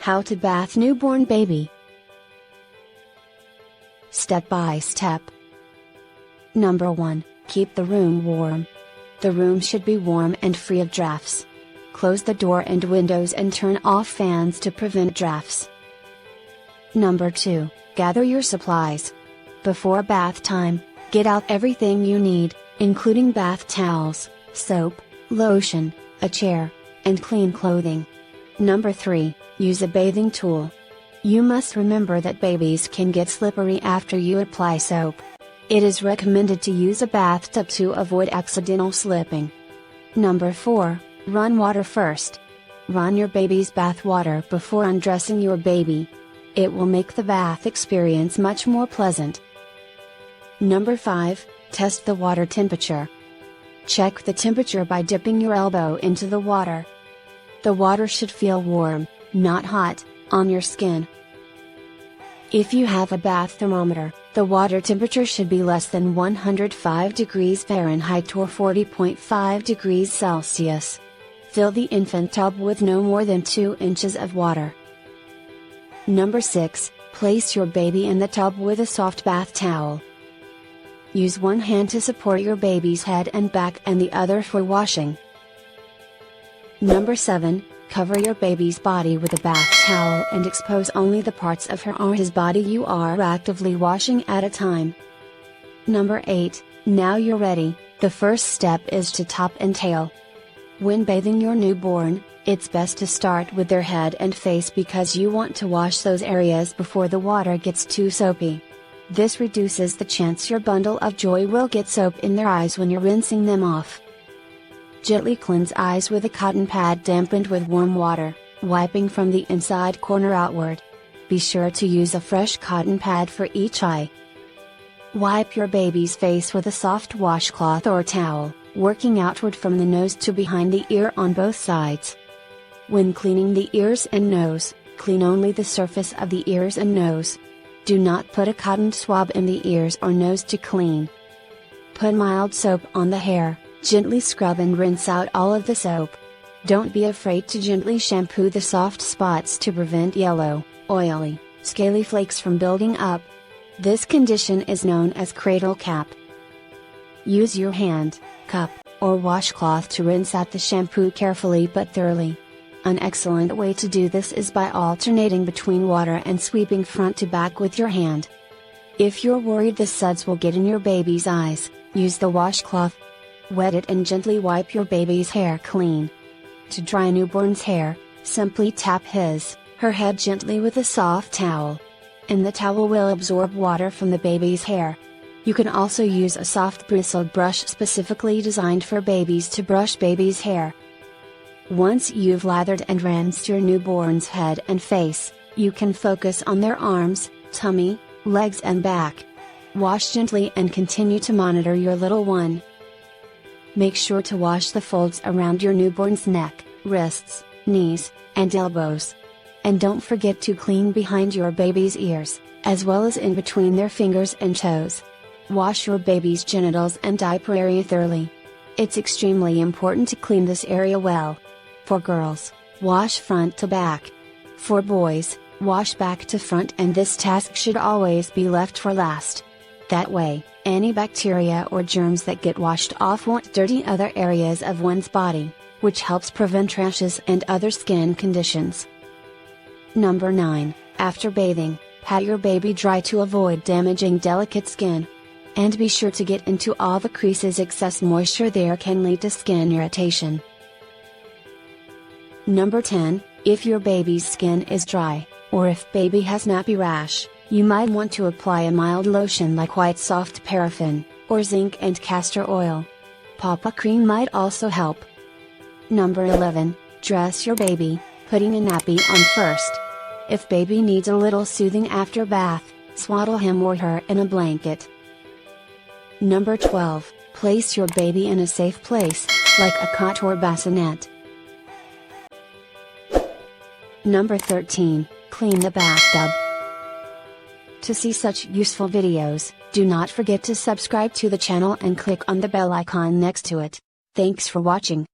How to bath newborn baby. Step by step. Number 1. Keep the room warm. The room should be warm and free of drafts. Close the door and windows and turn off fans to prevent drafts. Number 2. Gather your supplies. Before bath time, get out everything you need, including bath towels, soap, lotion, a chair, and clean clothing. Number 3. Use a bathing tool. You must remember that babies can get slippery after you apply soap. It is recommended to use a bathtub to avoid accidental slipping. Number 4. Run water first. Run your baby's bath water before undressing your baby. It will make the bath experience much more pleasant. Number 5. Test the water temperature. Check the temperature by dipping your elbow into the water. The water should feel warm, not hot, on your skin. If you have a bath thermometer, the water temperature should be less than 105 degrees Fahrenheit or 40.5 degrees Celsius. Fill the infant tub with no more than 2 inches of water. Number 6. Place your baby in the tub with a soft bath towel. Use one hand to support your baby's head and back and the other for washing. Number 7. Cover your baby's body with a bath towel and expose only the parts of her or his body you are actively washing at a time. Number 8. Now you're ready, the first step is to top and tail. When bathing your newborn, it's best to start with their head and face because you want to wash those areas before the water gets too soapy. This reduces the chance your bundle of joy will get soap in their eyes when you're rinsing them off. Gently cleanse eyes with a cotton pad dampened with warm water, wiping from the inside corner outward. Be sure to use a fresh cotton pad for each eye. Wipe your baby's face with a soft washcloth or towel, working outward from the nose to behind the ear on both sides. When cleaning the ears and nose, clean only the surface of the ears and nose. Do not put a cotton swab in the ears or nose to clean. Put mild soap on the hair. Gently scrub and rinse out all of the soap. Don't be afraid to gently shampoo the soft spots to prevent yellow, oily, scaly flakes from building up. This condition is known as cradle cap. Use your hand, cup, or washcloth to rinse out the shampoo carefully but thoroughly. An excellent way to do this is by alternating between water and sweeping front to back with your hand. If you're worried the suds will get in your baby's eyes, use the washcloth. Wet it and gently wipe your baby's hair clean. To dry a newborn's hair, simply tap her head gently with a soft towel. And the towel will absorb water from the baby's hair. You can also use a soft bristled brush specifically designed for babies to brush baby's hair. Once you've lathered and rinsed your newborn's head and face, you can focus on their arms, tummy, legs and back. Wash gently and continue to monitor your little one. Make sure to wash the folds around your newborn's neck, wrists, knees, and elbows. And don't forget to clean behind your baby's ears, as well as in between their fingers and toes. Wash your baby's genitals and diaper area thoroughly. It's extremely important to clean this area well. For girls, wash front to back. For boys, wash back to front, and this task should always be left for last. That way, any bacteria or germs that get washed off won't dirty other areas of one's body, which helps prevent rashes and other skin conditions. Number 9. After bathing, pat your baby dry to avoid damaging delicate skin. And be sure to get into all the creases. Excess moisture there can lead to skin irritation. Number 10. If your baby's skin is dry, or if baby has nappy rash, you might want to apply a mild lotion like white soft paraffin, or zinc and castor oil. Papa cream might also help. Number 11. Dress your baby, putting a nappy on first. If baby needs a little soothing after bath, swaddle him or her in a blanket. Number 12. Place your baby in a safe place, like a cot or bassinet. Number 13. Clean the bathtub. To see such useful videos, do not forget to subscribe to the channel and click on the bell icon next to it. Thanks for watching.